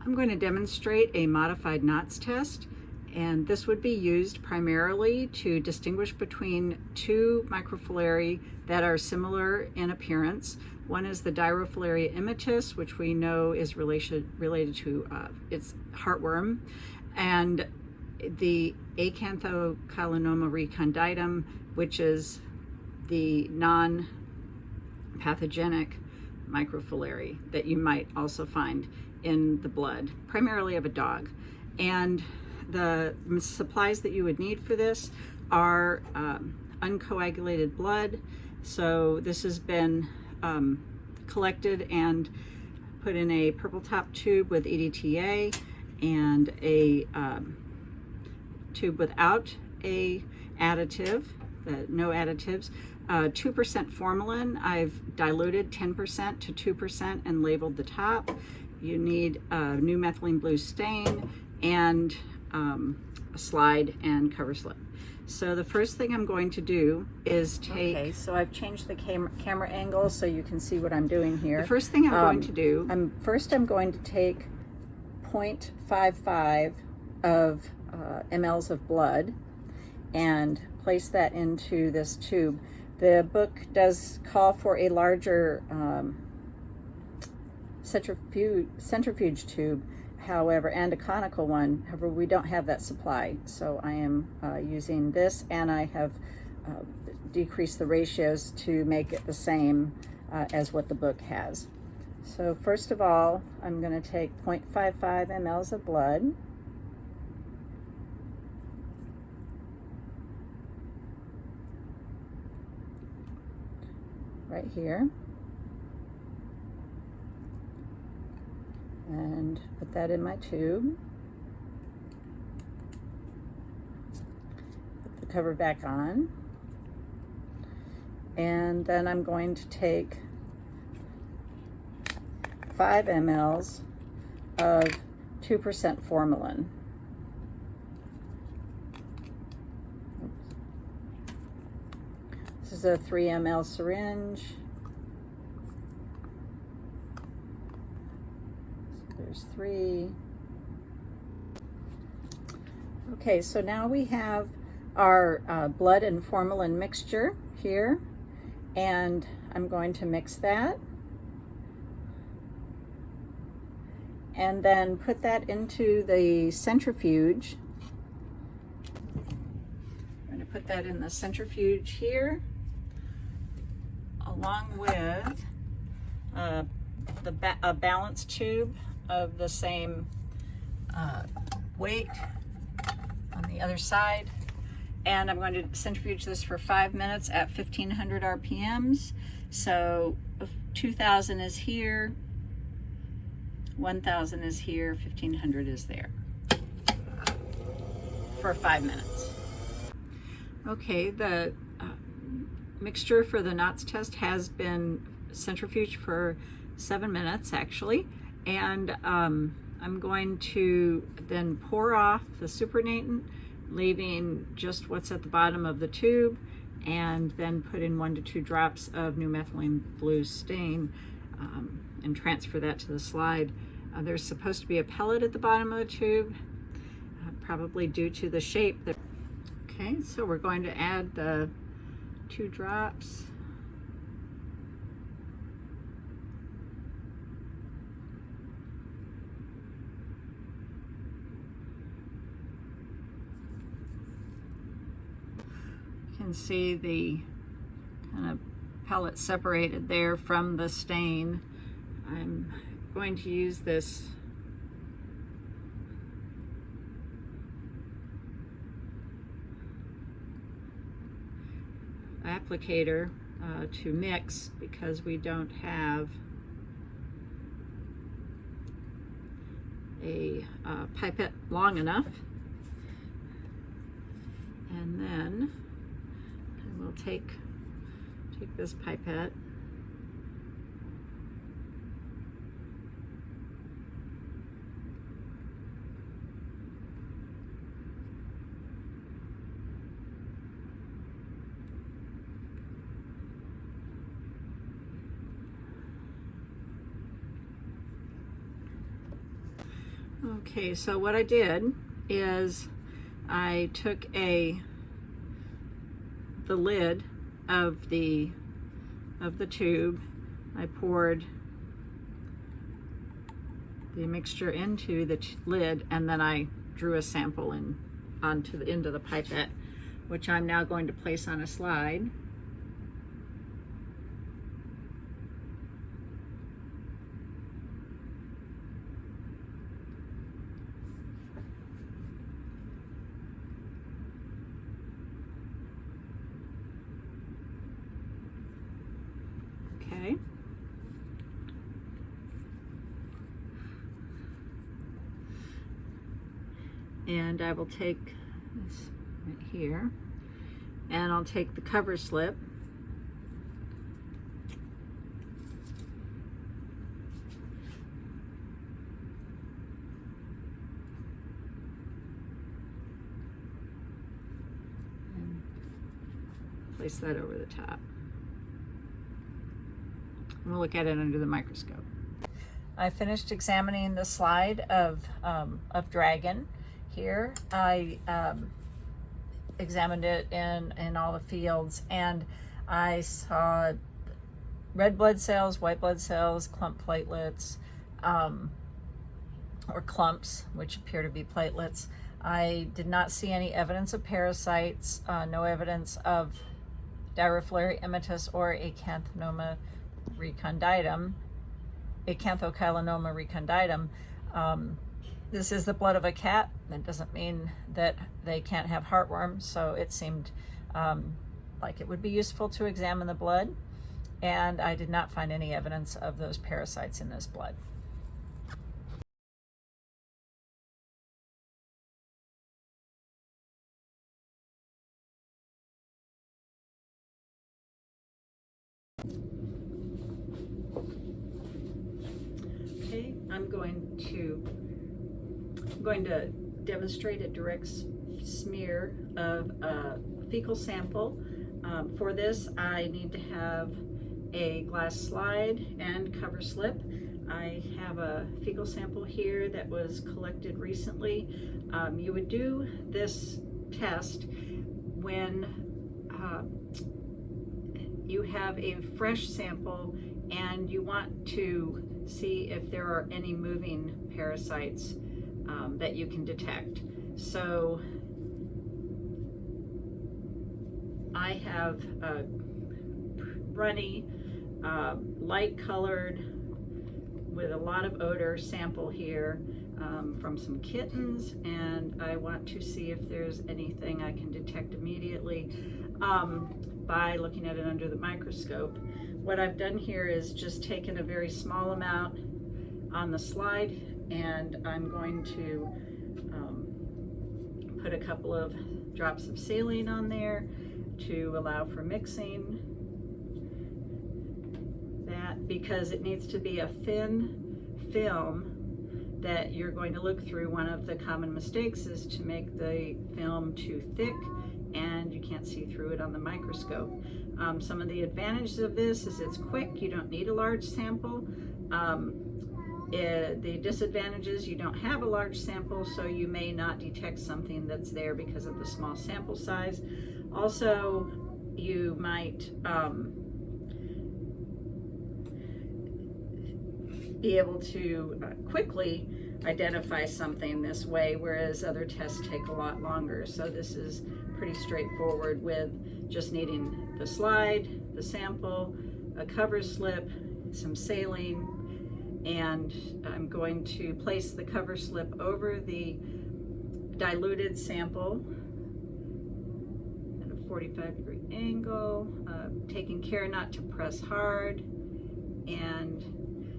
I'm going to demonstrate a modified Knott's test, and this would be used primarily to distinguish between two microfilariae that are similar in appearance. One is the Dirofilaria immitis, which we know is related to its heartworm, and the Acanthocalanoma recondytum, which is the non-pathogenic microfilariae that you might also find in the blood, primarily of a dog. And the supplies that you would need for this are uncoagulated blood. So this has been collected and put in a purple top tube with EDTA and a tube without a additive, no additives. 2% formalin. I've diluted 10% to 2% and labeled the top. You need a new methylene blue stain and a slide and cover slip. So the first thing I'm going to do is take... Okay, so I've changed the camera angle so you can see what I'm doing here. The first thing I'm going to do... I'm going to take 0.55 of mLs of blood and place that into this tube. The book does call for a larger centrifuge tube, however, and a conical one. However, we don't have that supply, so I am using this, and I have decreased the ratios to make it the same as what the book has. So first of all, I'm going to take 0.55 mLs of blood. Right here, and put that in my tube. Put the cover back on, and then I'm going to take 5 mLs of 2% formalin. This is a 3 ml syringe. So there's 3. Okay, so now we have our blood and formalin mixture here, and I'm going to mix that and then put that into the centrifuge. I'm going to put that in the centrifuge here, along with a balance tube of the same weight on the other side. And I'm going to centrifuge this for 5 minutes at 1500 RPMs. So 2000 is here, 1000 is here, 1500 is there, for 5 minutes. Okay, the mixture for the Knott's test has been centrifuged for 7 minutes actually, and I'm going to then pour off the supernatant, leaving just what's at the bottom of the tube, and then put in 1 to 2 drops of new methylene blue stain and transfer that to the slide. There's supposed to be a pellet at the bottom of the tube, probably due to the shape. Okay, so we're going to add the 2 drops. You can see the kind of pellet separated there from the stain. I'm going to use this applicator to mix, because we don't have a pipette long enough. And then I will take this pipette Okay, so what I did is I took the lid of the tube. I poured the mixture into the lid, and then I drew a sample onto the end of the pipette, which I'm now going to place on a slide. Okay. And I will take this right here, and I'll take the cover slip and place that over the top. We'll look at it under the microscope. I finished examining the slide of Dragon. Here I examined it in all the fields, and I saw red blood cells, white blood cells, clump platelets, or clumps, which appear to be platelets. I did not see any evidence of parasites, no evidence of Dirofilariae immitis or Acanthokalanoma recondite. This is the blood of a cat. That doesn't mean that they can't have heartworms, so it seemed like it would be useful to examine the blood, and I did not find any evidence of those parasites in this blood. Okay, I'm going to demonstrate a direct smear of a fecal sample. For this, I need to have a glass slide and cover slip. I have a fecal sample here that was collected recently. You would do this test when you have a fresh sample and you want to see if there are any moving parasites that you can detect. So I have a runny, light colored, with a lot of odor sample here from some kittens, and I want to see if there's anything I can detect immediately by looking at it under the microscope. What I've done here is just taken a very small amount on the slide, and I'm going to put a couple of drops of saline on there to allow for mixing that, because it needs to be a thin film that you're going to look through. One of the common mistakes is to make the film too thick and you can't see through it on the microscope. Some of the advantages of this is it's quick, you don't need a large sample. The disadvantages, you don't have a large sample, so you may not detect something that's there because of the small sample size. Also, you might be able to quickly identify something this way, whereas other tests take a lot longer. So this is pretty straightforward with just needing the slide, the sample, a cover slip, some saline, and I'm going to place the cover slip over the diluted sample at a 45-degree angle, taking care not to press hard, and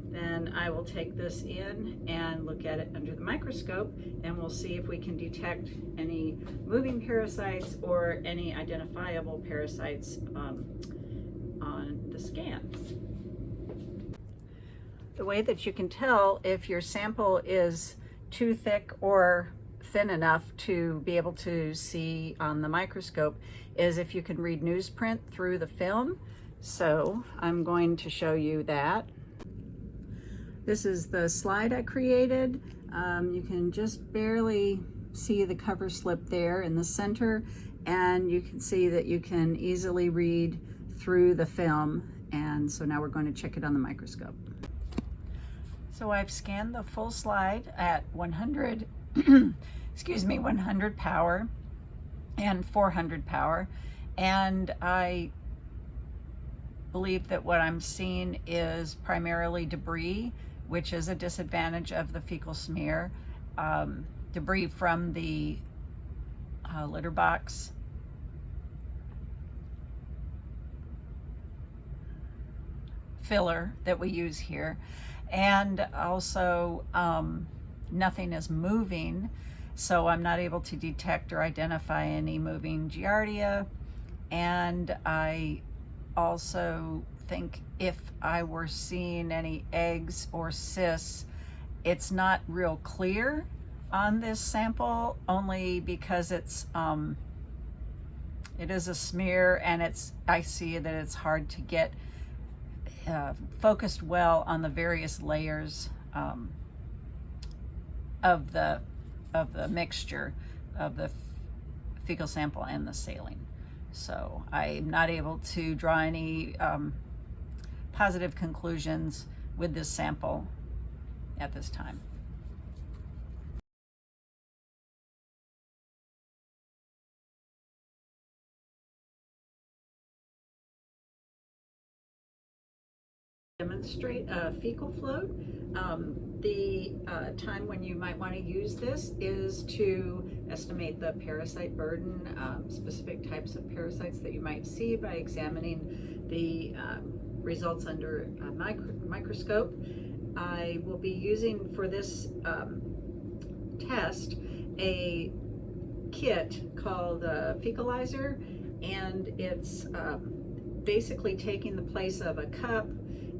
then I will take this in and look at it under the microscope, and we'll see if we can detect any moving parasites or any identifiable parasites on the scan. The way that you can tell if your sample is too thick or thin enough to be able to see on the microscope is if you can read newsprint through the film. So I'm going to show you that. This is the slide I created. You can just barely see the cover slip there in the center, and you can see that you can easily read through the film. And so now we're going to check it on the microscope. So I've scanned the full slide at 100 excuse me, 100 power and 400 power, and I believe that what I'm seeing is primarily debris, which is a disadvantage of the fecal smear. Debris from the litter box, filler that we use here, and also nothing is moving, so I'm not able to detect or identify any moving giardia. And I also think if I were seeing any eggs or cysts, it's not real clear on this sample, only because it is a smear, and I see that it's hard to get focused well on the various layers of the mixture of the fecal sample and the saline. So I'm not able to draw any positive conclusions with this sample at this time. Demonstrate a fecal float. The time when you might want to use this is to estimate the parasite burden, specific types of parasites that you might see by examining the results under a microscope. I will be using for this test a kit called a fecalizer, and it's basically taking the place of a cup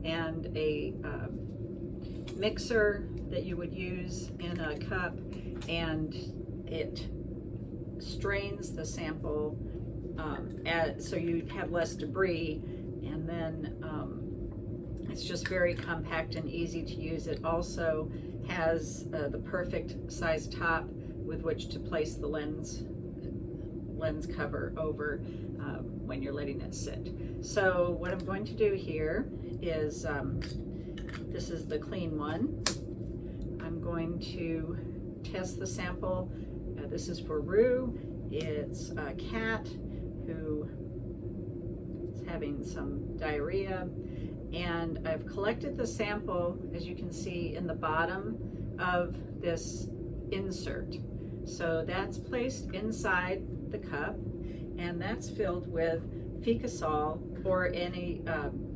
and a mixer that you would use in a cup, and it strains the sample so you have less debris, and then it's just very compact and easy to use. It also has the perfect size top with which to place the lens cover over when you're letting it sit. So what I'm going to do here is, this is the clean one. I'm going to test the sample. This is for Rue. It's a cat who is having some diarrhea, and I've collected the sample, as you can see, in the bottom of this insert. So that's placed inside the cup, and that's filled with Fecasol or any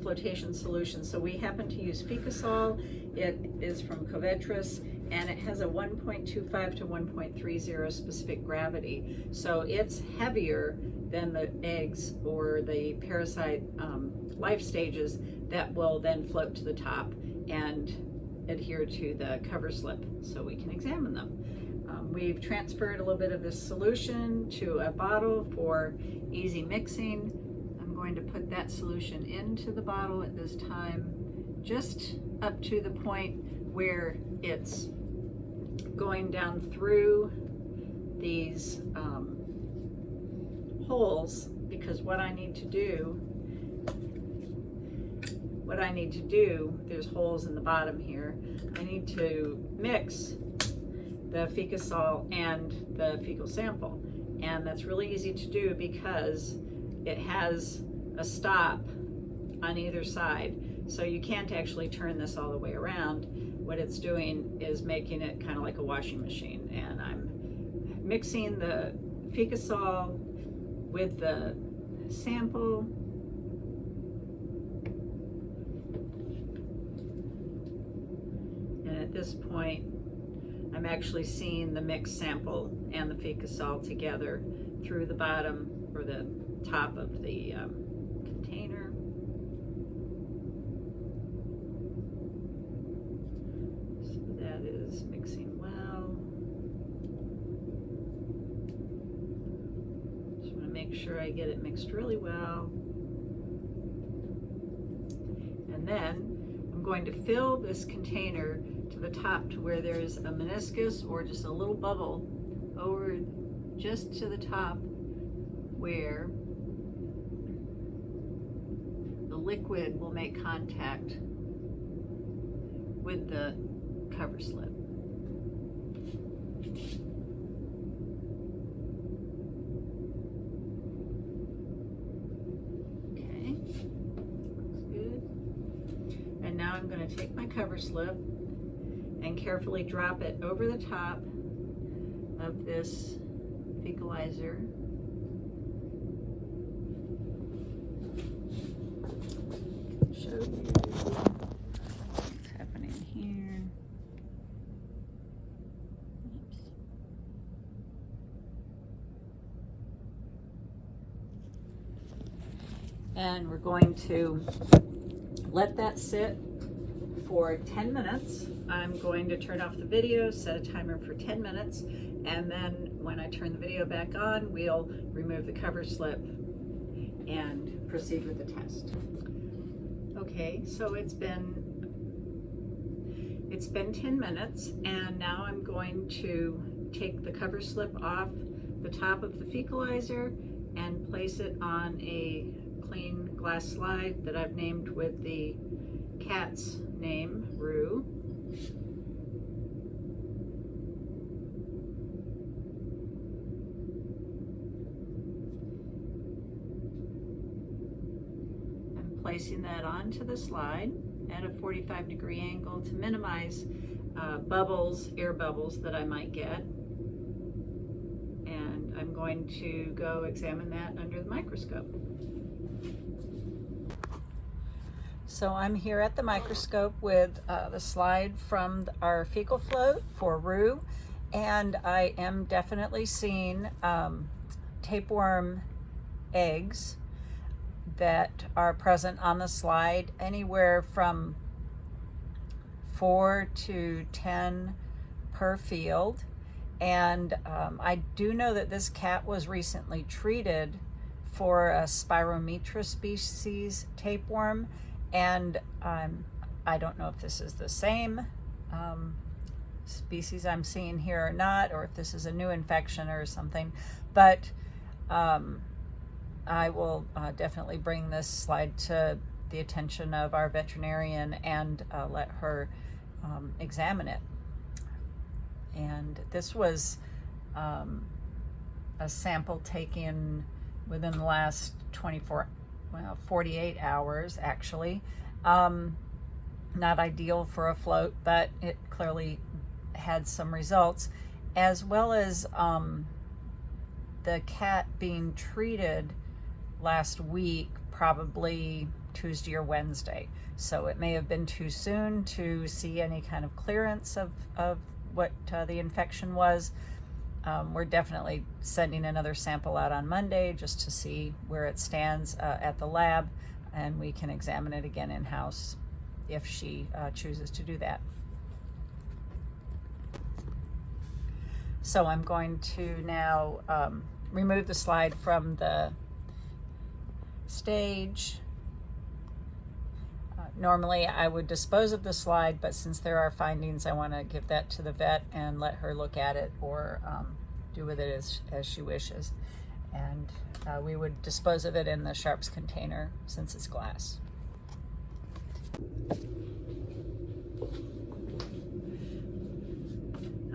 flotation solution. So we happen to use Fecasol. It is from Covetrus, and it has a 1.25 to 1.30 specific gravity. So it's heavier than the eggs or the parasite life stages that will then float to the top and adhere to the cover slip so we can examine them. We've transferred a little bit of this solution to a bottle for easy mixing. I'm going to put that solution into the bottle at this time, just up to the point where it's going down through these holes, because what I need to do, there's holes in the bottom here. I need to mix the Fecasol and the fecal sample, and that's really easy to do because it has a stop on either side, so you can't actually turn this all the way around. What it's doing is making it kind of like a washing machine, and I'm mixing the Fecasol with the sample. And at this point, I'm actually seeing the mixed sample and the Fecasol together through the bottom or the top of the container. So that is mixing well. Just want to make sure I get it mixed really well. And then I'm going to fill this container to the top to where there's a meniscus or just a little bubble over just to the top where the liquid will make contact with the cover slip. Okay, looks good. And now I'm going to take my cover slip and carefully drop it over the top of this fecalizer. Show you what's happening here. Oops. And we're going to let that sit for 10 minutes. I'm going to turn off the video, set a timer for 10 minutes, and then when I turn the video back on, we'll remove the cover slip and proceed with the test. Okay, so it's been 10 minutes, and now I'm going to take the cover slip off the top of the fecalizer and place it on a clean glass slide that I've named with the cat's name, Rue. I'm placing that onto the slide at a 45-degree angle to minimize bubbles, air bubbles that I might get. And I'm going to go examine that under the microscope. So I'm here at the microscope with the slide from our fecal float for Rue, and I am definitely seeing tapeworm eggs that are present on the slide, anywhere from 4 to 10 per field. And I do know that this cat was recently treated for a Spirometra species tapeworm, and I don't know if this is the same species I'm seeing here or not, or if this is a new infection or something, but I will definitely bring this slide to the attention of our veterinarian and let her examine it. And this was a sample taken within the last 48 hours actually. Not ideal for a float, but it clearly had some results, as well as the cat being treated last week, probably Tuesday or Wednesday. So it may have been too soon to see any kind of clearance of what the infection was. We're definitely sending another sample out on Monday just to see where it stands at the lab, and we can examine it again in-house if she chooses to do that. So I'm going to now remove the slide from the stage. Normally I would dispose of the slide, but since there are findings, I want to give that to the vet and let her look at it, or do with it as she wishes. And we would dispose of it in the sharps container since it's glass.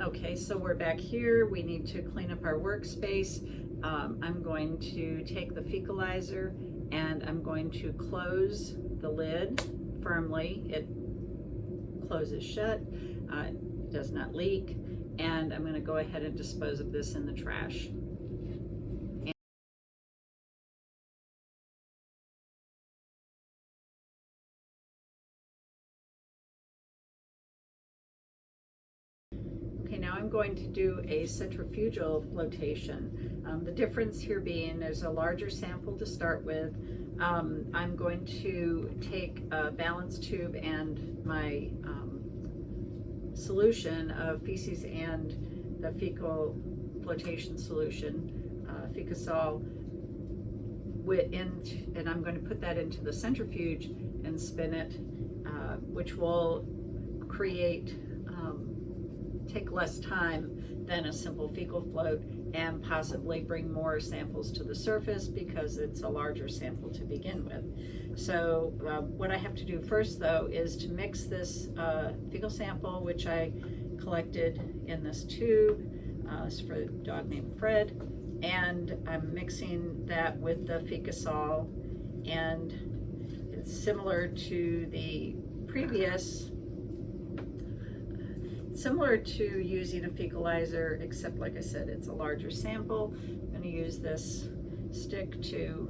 Okay, so we're back here. We need to clean up our workspace. I'm going to take the fecalizer and I'm going to close the lid firmly. It closes shut, it does not leak, and I'm going to go ahead and dispose of this in the trash. Okay, now I'm going to do a centrifugal flotation. The difference here being there's a larger sample to start with. I'm going to take a balance tube and my solution of feces and the fecal flotation solution, Fecasol, and I'm going to put that into the centrifuge and spin it which will take less time than a simple fecal float, and possibly bring more samples to the surface because it's a larger sample to begin with. So what I have to do first, though, is to mix this fecal sample, which I collected in this tube. It's for a dog named Fred, and I'm mixing that with the Fecasol, and it's similar to the previous, similar to using a fecalizer, except like I said, it's a larger sample. I'm going to use this stick to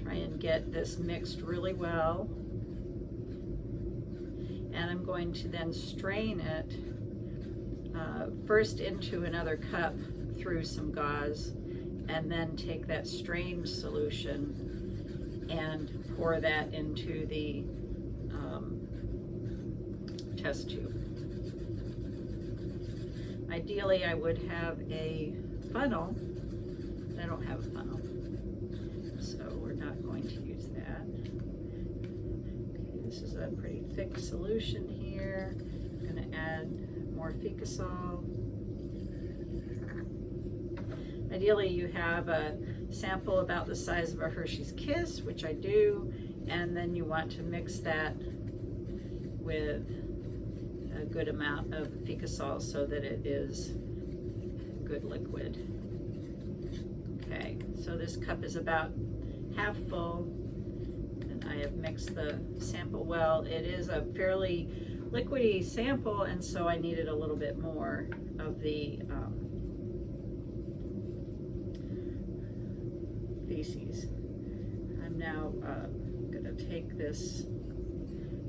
try and get this mixed really well. And I'm going to then strain it first into another cup through some gauze, and then take that strained solution and pour that into the test tube. Ideally, I would have a funnel, but I don't have a funnel, so we're not going to use that. Okay, this is a pretty thick solution here. I'm going to add more Fecasol. Ideally, you have a sample about the size of a Hershey's Kiss, which I do, and then you want to mix that with a good amount of Fecasol so that it is a good liquid. Okay, so this cup is about half full, and I have mixed the sample well. It is a fairly liquidy sample, and so I needed a little bit more of the feces. I'm now going to take this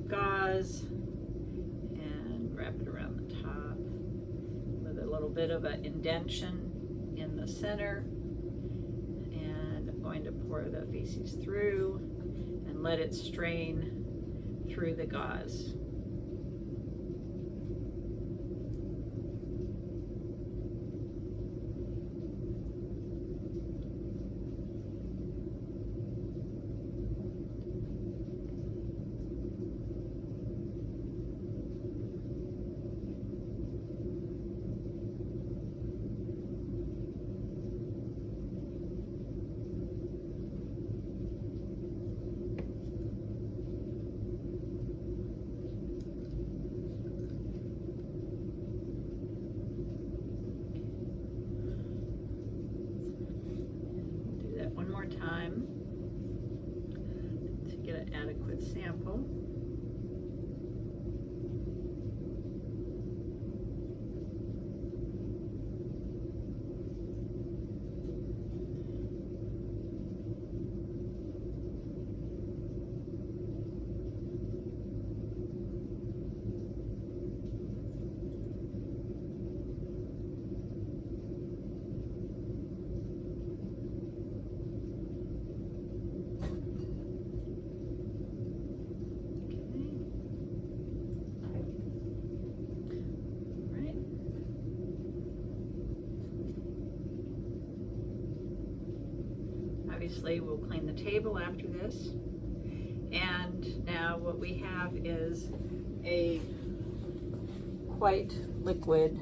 gauze and wrap it around the top with a little bit of an indentation in the center, and I'm going to pour the feces through and let it strain through the gauze. Time to get an adequate sample. Obviously, we'll clean the table after this. And now what we have is a quite liquid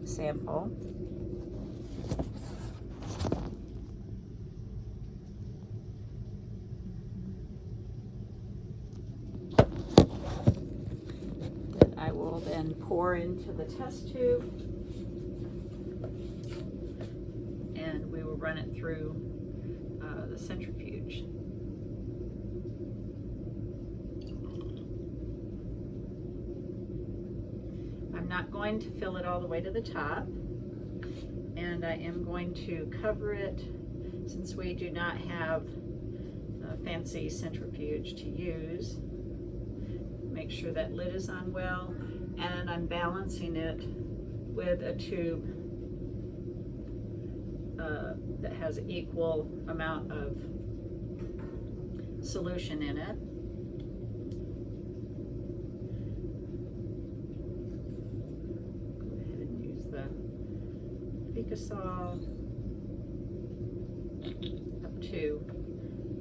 sample. That I will then pour into the test tube, and we will run it through the centrifuge. I'm not going to fill it all the way to the top, and I am going to cover it, since we do not have a fancy centrifuge to use. Make sure that lid is on well, and I'm balancing it with a tube that has an equal amount of solution in it. Go ahead and use the Fecasol up to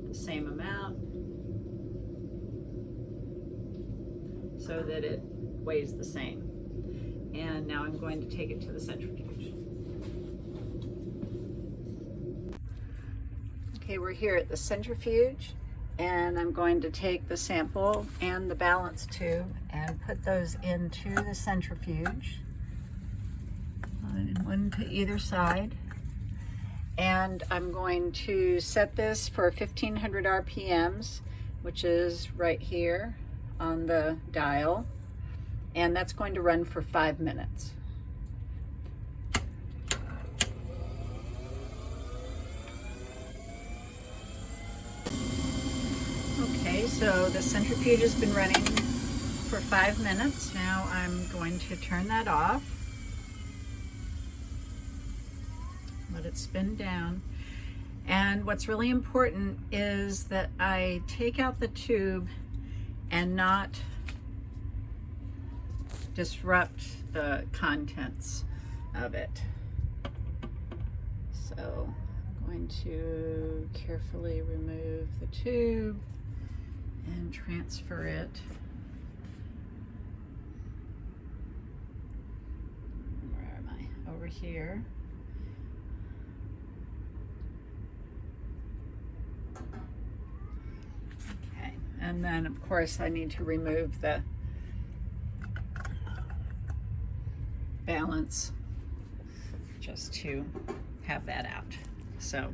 the same amount. so that it weighs the same. And now I'm going to take it to the centrifuge. Okay, we're here at the centrifuge, and I'm going to take the sample and the balance tube and put those into the centrifuge, one to either side. And I'm going to set this for 1500 RPMs, which is right here on the dial, and that's going to run for 5 minutes. Okay, so the centrifuge has been running for 5 minutes. Now I'm going to turn that off. Let it spin down. And what's really important is that I take out the tube and not disrupt the contents of it. So I'm going to carefully remove the tube and transfer it. Where am I? Over here. Okay, and then of course I need to remove the balance just to have that out. So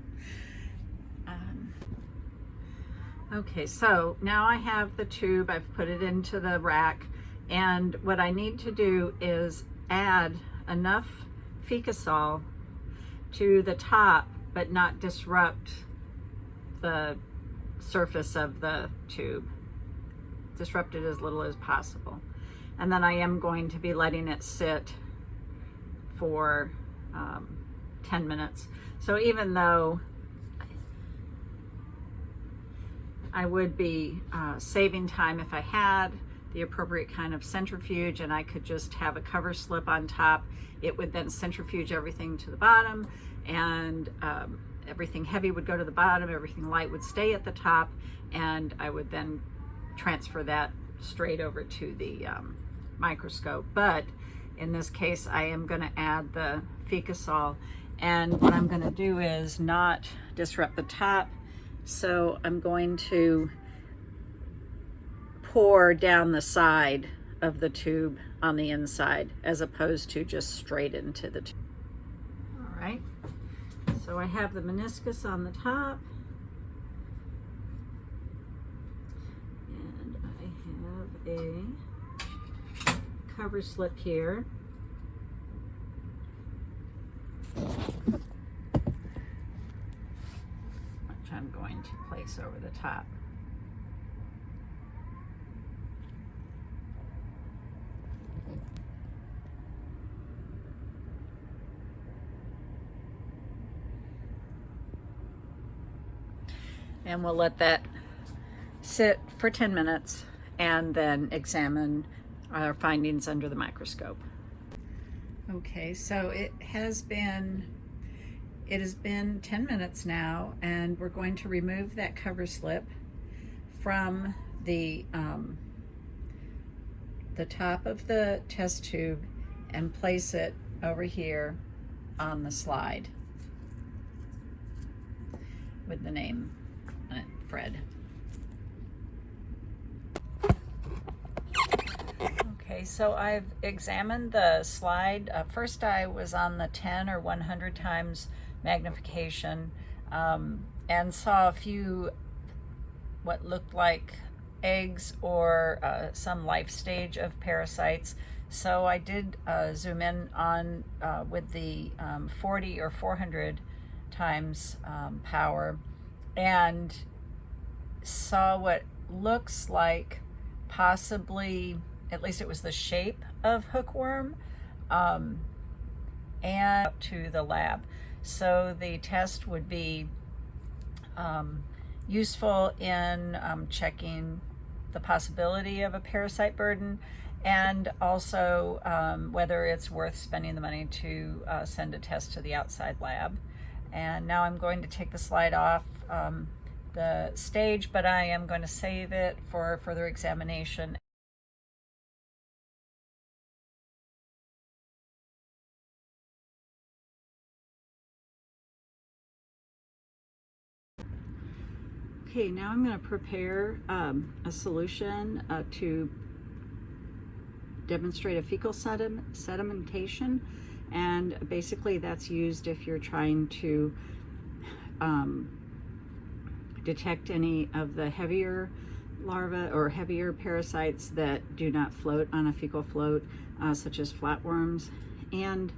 okay, so now I have the tube, I've put it into the rack, and what I need to do is add enough fecal to the top but not disrupt the surface of the tube. Disrupt it as little as possible. And then I am going to be letting it sit for 10 minutes. So even though I would be saving time if I had the appropriate kind of centrifuge and I could just have a cover slip on top, it would then centrifuge everything to the bottom, and everything heavy would go to the bottom, everything light would stay at the top, and I would then transfer that straight over to the microscope. But in this case, I am going to add the fecal, and what I'm going to do is not disrupt the top. So I'm going to pour down the side of the tube on the inside as opposed to just straight into the tube. All right, so I have the meniscus on the top, and I have a cover slip here. I'm going to place over the top. And we'll let that sit for 10 minutes and then examine our findings under the microscope. Okay, so it has been 10 minutes now, and we're going to remove that cover slip from the top of the test tube and place it over here on the slide with the name on it, Fred. Okay, so I've examined the slide. First I was on the 10 or 100 times magnification and saw a few what looked like eggs or some life stage of parasites. So I did zoom in on with the 40 or 400 times power and saw what looks like possibly, at least it was the shape of hookworm, and up to the lab. So the test would be useful in checking the possibility of a parasite burden, and also whether it's worth spending the money to send a test to the outside lab. And now I'm going to take the slide off the stage, but I am going to save it for further examination. Okay, now I'm going to prepare a solution to demonstrate a fecal sedimentation, and basically that's used if you're trying to detect any of the heavier larvae or heavier parasites that do not float on a fecal float, such as flatworms. And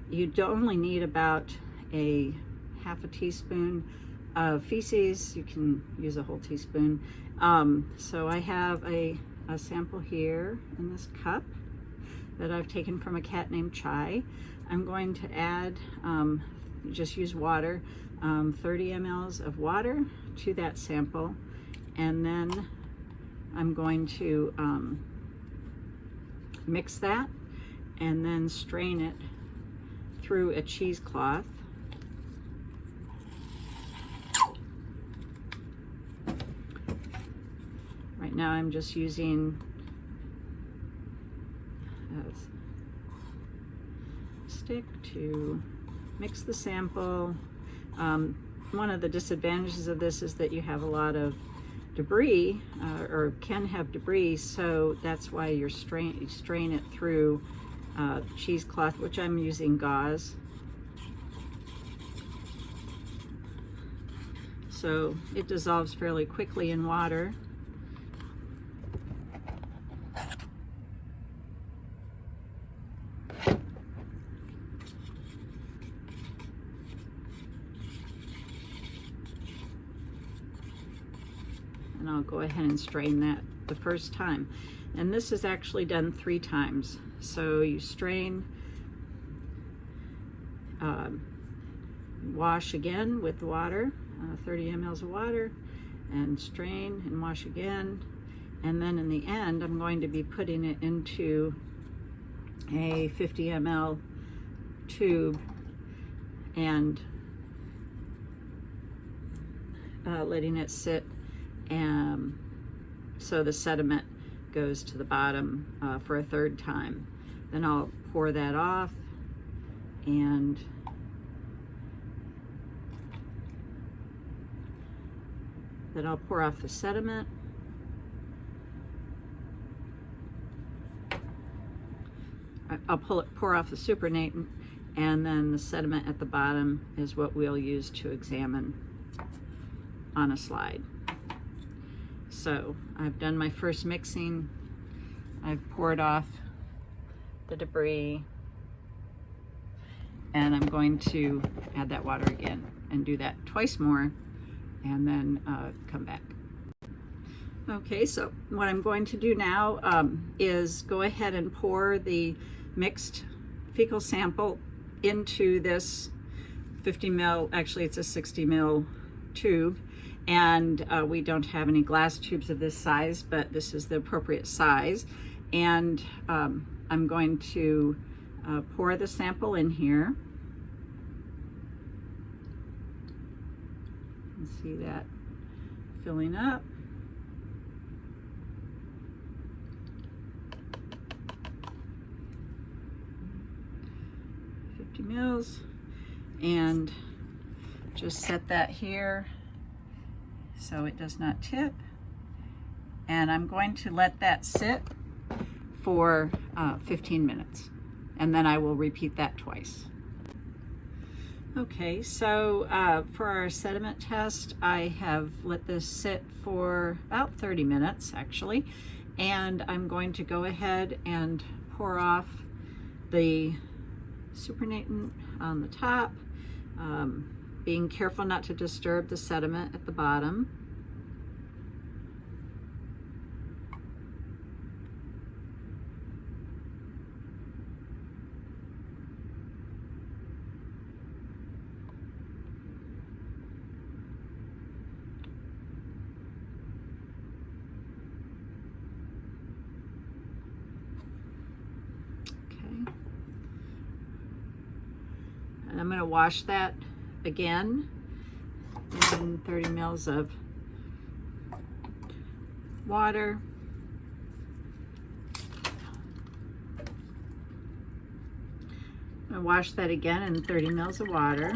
you only need about a half a teaspoon of feces. You can use a whole teaspoon. So I have a sample here in this cup that I've taken from a cat named Chai. I'm going to add, just use water, 30 mLs of water to that sample, and then I'm going to mix that and then strain it through a cheesecloth. Right now I'm just using a stick to mix the sample. One of the disadvantages of this is that you have a lot of debris, or can have debris, so that's why you strain it through cheesecloth, which I'm using gauze. So it dissolves fairly quickly in water. And I'll go ahead and strain that the first time. And this is actually done 3 times. So you strain, wash again with water, 30 mLs of water, and strain and wash again. And then in the end, I'm going to be putting it into a 50 ml tube and letting it sit, so the sediment goes to the bottom for a 3rd time. Then I'll pour that off, and then I'll pour off the sediment. I'll pour off the supernatant, and then the sediment at the bottom is what we'll use to examine on a slide. So I've done my first mixing. I've poured off the debris, and I'm going to add that water again and do that twice more, and then come back. Okay, so what I'm going to do now is go ahead and pour the mixed fecal sample into this 50 ml, actually it's a 60 ml tube, and we don't have any glass tubes of this size, but this is the appropriate size. And I'm going to pour the sample in here. You can see that filling up. Mils, and just set that here so it does not tip, and I'm going to let that sit for 15 minutes, and then I will repeat that twice. Okay, so for our sediment test, I have let this sit for about 30 minutes actually, and I'm going to go ahead and pour off the supernatant on the top, being careful not to disturb the sediment at the bottom. And I'm going to wash that again in 30 mils of water. I'm going to wash that again in 30 mils of water.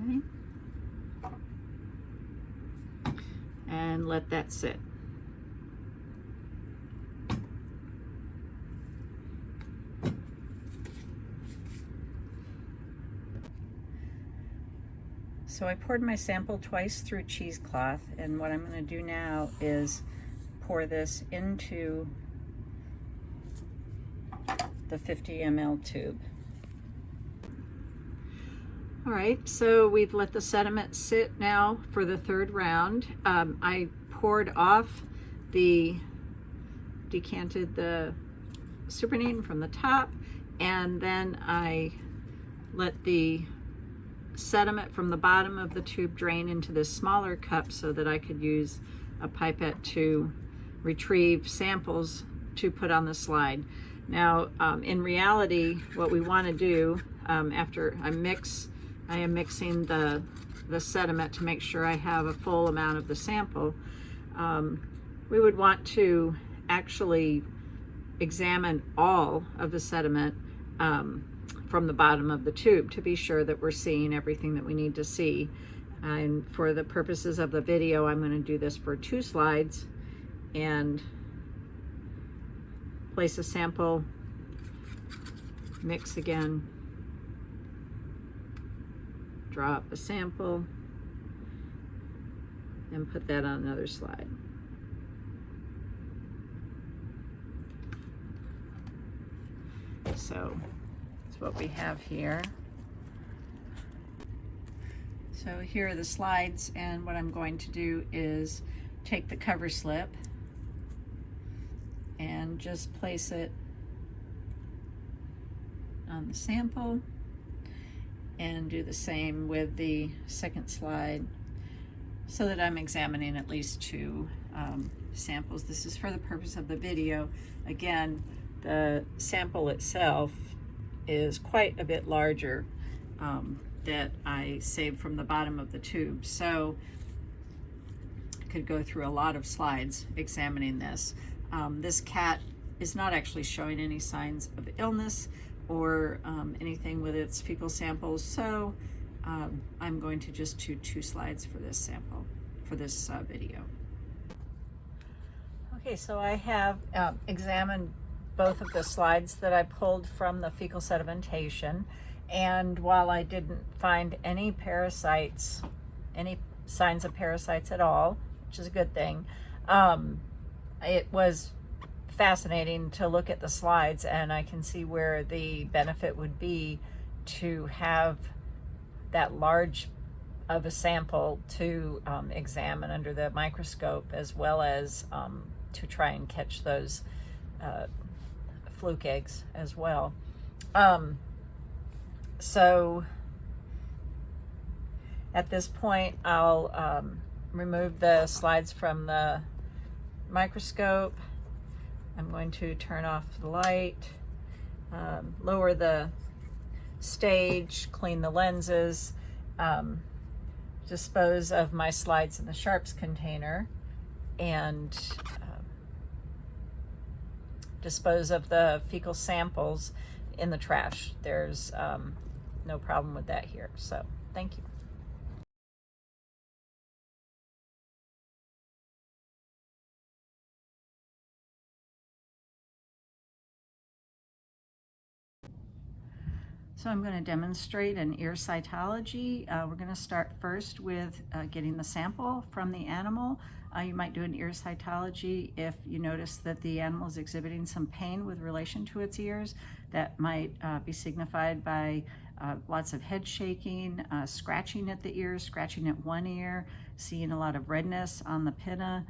Okay. And let that sit. So I poured my sample twice through cheesecloth, and what I'm going to do now is pour this into the 50 ml tube. All right, so we've let the sediment sit now for the third round. I poured off decanted the supernatant from the top, and then I let the sediment from the bottom of the tube drain into this smaller cup so that I could use a pipette to retrieve samples to put on the slide. Now, in reality, what we want to do after I am mixing the sediment to make sure I have a full amount of the sample. We would want to actually examine all of the sediment from the bottom of the tube to be sure that we're seeing everything that we need to see. And for the purposes of the video, I'm going to do this for 2 slides and place a sample, mix again, drop a sample, and put that on another slide. So that's what we have here. So here are the slides, and what I'm going to do is take the cover slip and just place it on the sample, and do the same with the second slide so that I'm examining at least 2 samples. This is for the purpose of the video. Again, the sample itself is quite a bit larger that I saved from the bottom of the tube, so I could go through a lot of slides examining this. This cat is not actually showing any signs of illness or anything with its fecal samples, so I'm going to just do 2 slides for this sample, for this video. Okay, so I have examined both of the slides that I pulled from the fecal sedimentation, and while I didn't find any parasites, any signs of parasites at all, which is a good thing, it was fascinating to look at the slides, and I can see where the benefit would be to have that large of a sample to examine under the microscope, as well as to try and catch those fluke eggs as well. So at this point, I'll remove the slides from the microscope. I'm going to turn off the light, lower the stage, clean the lenses, dispose of my slides in the sharps container, and dispose of the fecal samples in the trash. There's no problem with that here, so thank you. So I'm going to demonstrate an ear cytology. We're going to start first with getting the sample from the animal. You might do an ear cytology if you notice that the animal is exhibiting some pain with relation to its ears. That might be signified by lots of head shaking, scratching at the ears, scratching at one ear, seeing a lot of redness on the pinna,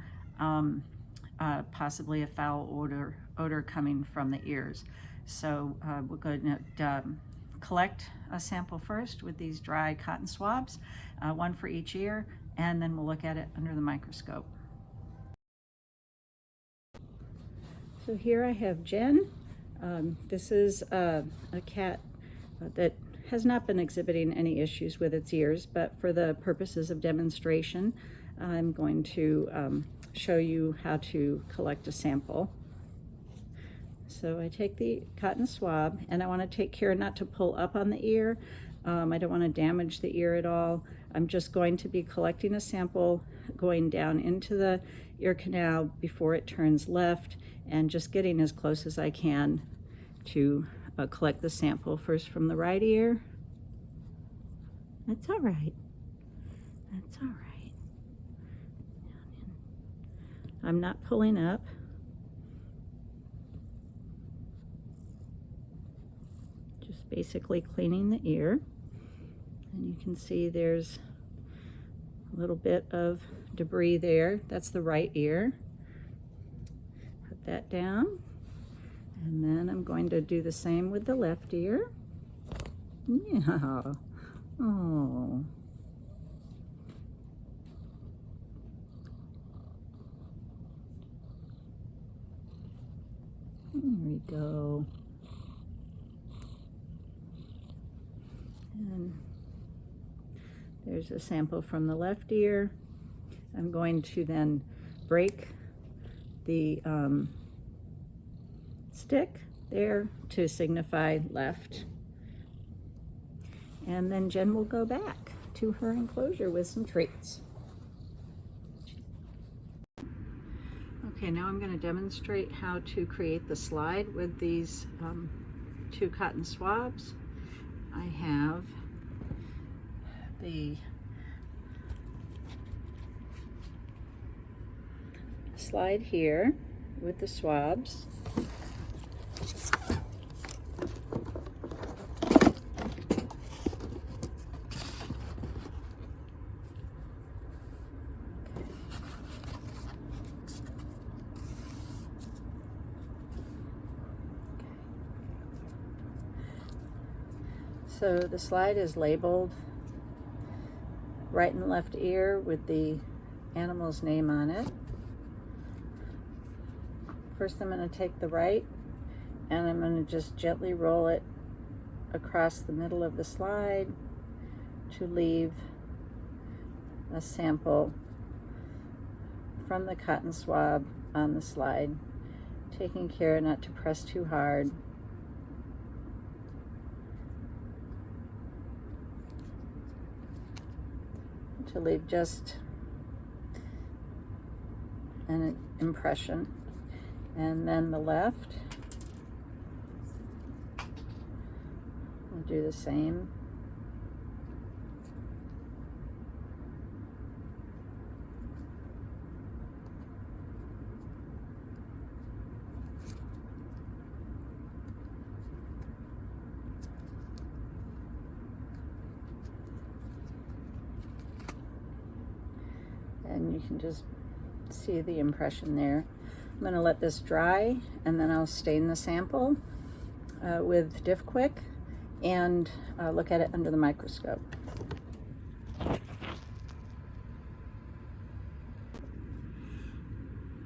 possibly a foul odor coming from the ears. So we're going to collect a sample first with these dry cotton swabs, 1 for each ear, and then we'll look at it under the microscope. So here I have Jen. This is a cat that has not been exhibiting any issues with its ears, but for the purposes of demonstration, I'm going to show you how to collect a sample. So I take the cotton swab, and I want to take care not to pull up on the ear, I don't want to damage the ear at all. I'm just going to be collecting a sample, going down into the ear canal before it turns left, and just getting as close as I can to collect the sample. First from the right ear. That's all right. That's all right. I'm not pulling up. Just basically cleaning the ear. And you can see there's a little bit of debris there. That's the right ear. Put that down. And then I'm going to do the same with the left ear. Yeah. Oh. There we go. And there's a sample from the left ear. I'm going to then break the stick there to signify left. And then Jen will go back to her enclosure with some treats. Okay, now I'm going to demonstrate how to create the slide with these 2 cotton swabs. I have the slide here with the swabs. So the slide is labeled right and left ear with the animal's name on it. First I'm going to take the right and I'm going to just gently roll it across the middle of the slide to leave a sample from the cotton swab on the slide, taking care not to press too hard. To leave just an impression. And then the left, we'll do the same. And you can just see the impression there. I'm going to let this dry and then I'll stain the sample with Diff Quick and look at it under the microscope. All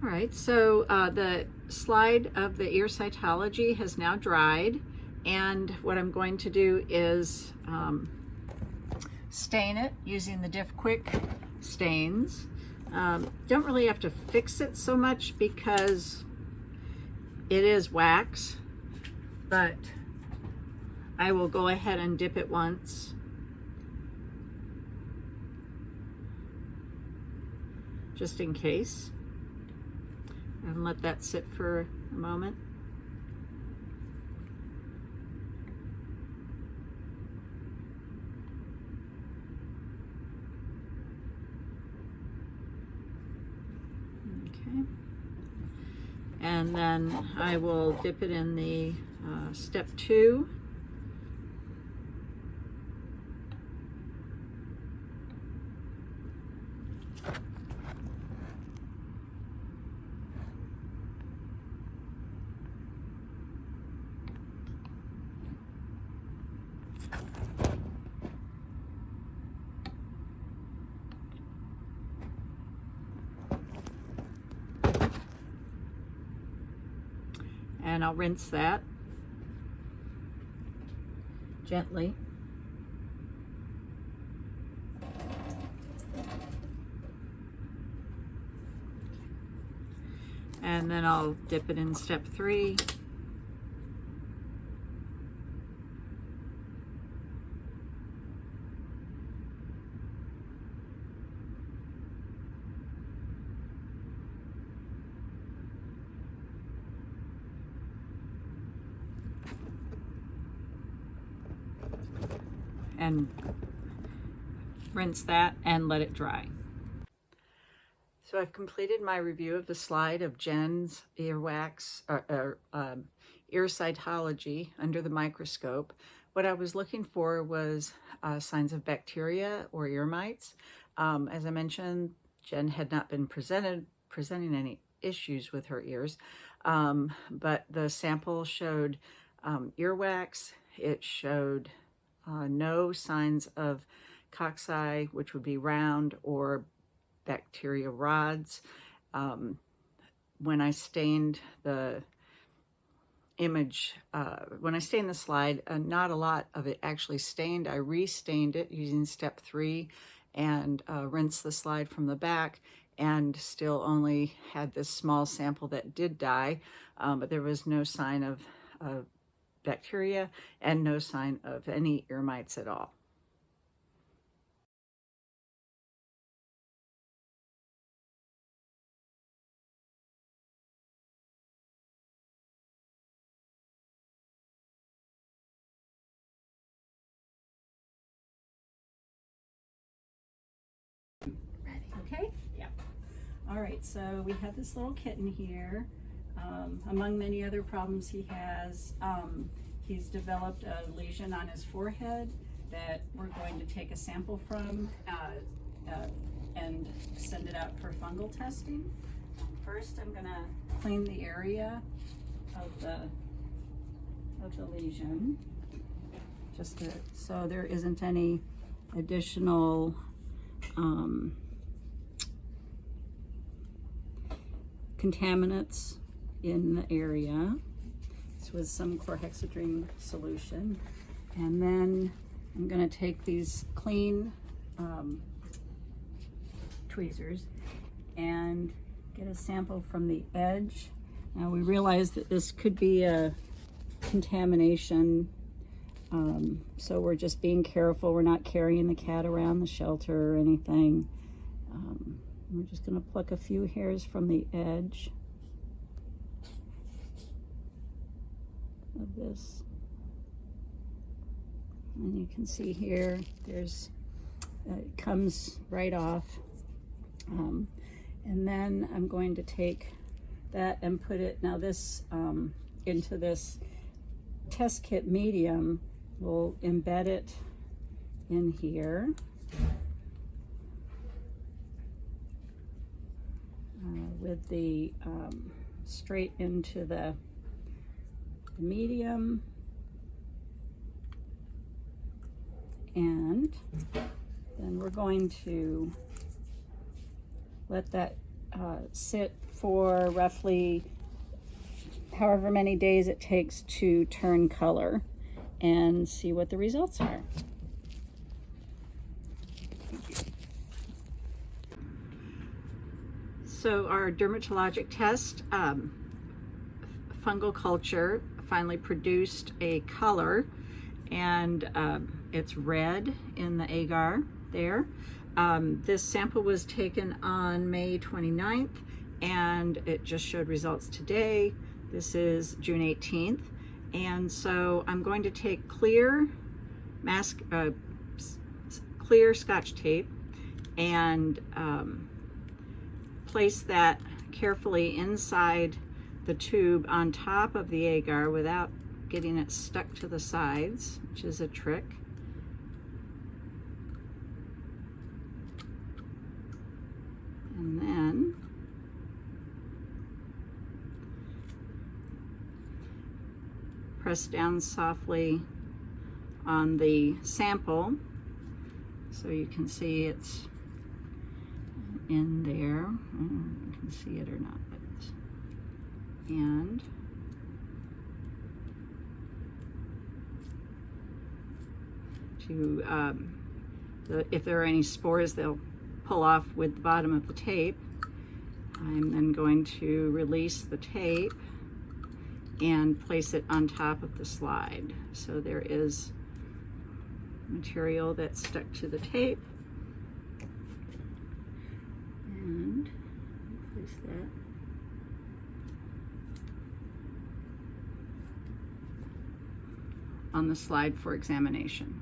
right, so the slide of the ear cytology has now dried, and what I'm going to do is stain it using the Diff Quick stains. Don't really have to fix it so much because it is wax, but I will go ahead and dip it once. Just in case. And let that sit for a moment. And then I will dip it in the step 2. And I'll rinse that gently. And then I'll dip it in step 3. and rinse that and let it dry. So I've completed my review of the slide of Jen's earwax, ear cytology under the microscope. What I was looking for was signs of bacteria or ear mites. As I mentioned, Jen had not been presenting any issues with her ears, but the sample showed earwax. It showed no signs of cocci, which would be round, or bacteria rods. When I stained the image, when I stained the slide, not a lot of it actually stained. I restained it using step 3 and rinsed the slide from the back, and still only had this small sample that did die, but there was no sign of bacteria and no sign of any ear mites at all. Okay? Yeah. All right, so we have this little kitten here. Among many other problems he has, he's developed a lesion on his forehead that we're going to take a sample from and send it out for fungal testing. First, I'm going to clean the area of the lesion, just so there isn't any additional contaminants in the area. This was some chlorhexidrine solution. And then I'm going to take these clean tweezers and get a sample from the edge. Now we realize that this could be a contamination, so we're just being careful. We're not carrying the cat around the shelter or anything. We're just going to pluck a few hairs from the edge of this. And you can see here, there's, it comes right off. And then I'm going to take that and put it, now this, into this test kit medium. We'll embed it in here. With the straight into the medium, and then we're going to let that sit for roughly however many days it takes to turn color and see what the results are. So our dermatologic test, fungal culture finally produced a color, and it's red in the agar there. This sample was taken on May 29th, and it just showed results today. This is June 18th. And so I'm going to take clear clear Scotch tape and place that carefully inside the tube on top of the agar without getting it stuck to the sides, which is a trick. And then press down softly on the sample so you can see it's in there. You can see it or not, but and to if there are any spores, they'll pull off with the bottom of the tape. I'm then going to release the tape and place it on top of the slide. So there is material that's stuck to the tape. And place that on the slide for examination.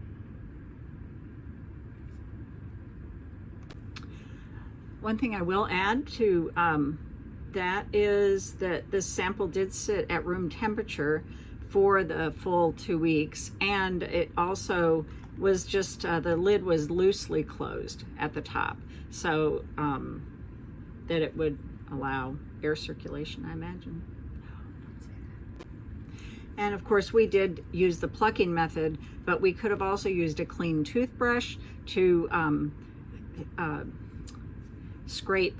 One thing I will add to that is that this sample did sit at room temperature for the full 2 weeks, and it also was just, the lid was loosely closed at the top, so that it would allow air circulation, I imagine. And of course we did use the plucking method, but we could have also used a clean toothbrush to scrape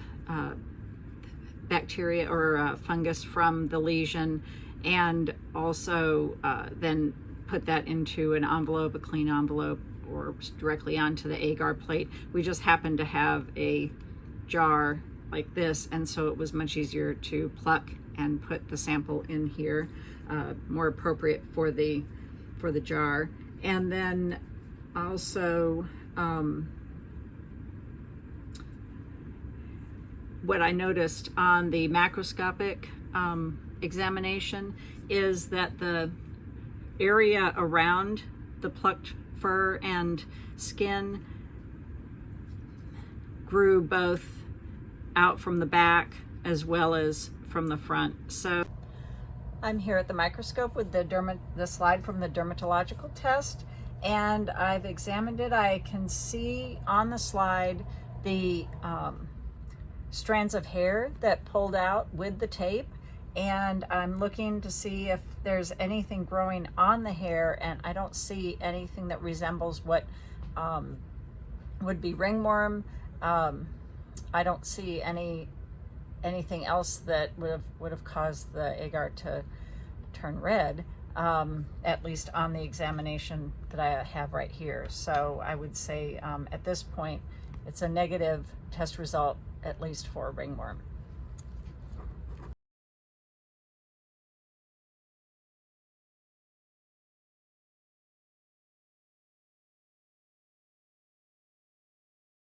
bacteria or fungus from the lesion, and also then put that into an envelope, a clean envelope, or directly onto the agar plate. We just happened to have a jar like this, and so it was much easier to pluck and put the sample in here, more appropriate for the jar. And then also what I noticed on the macroscopic examination is that the area around the plucked fur and skin grew both out from the back as well as from the front. So I'm here at the microscope with the slide from the dermatological test, and I've examined it. I can see on the slide the strands of hair that pulled out with the tape, and I'm looking to see if there's anything growing on the hair, and I don't see anything that resembles what would be ringworm. I don't see anything else that would have caused the agar to turn red, at least on the examination that I have right here. So I would say at this point it's a negative test result, at least for ringworm.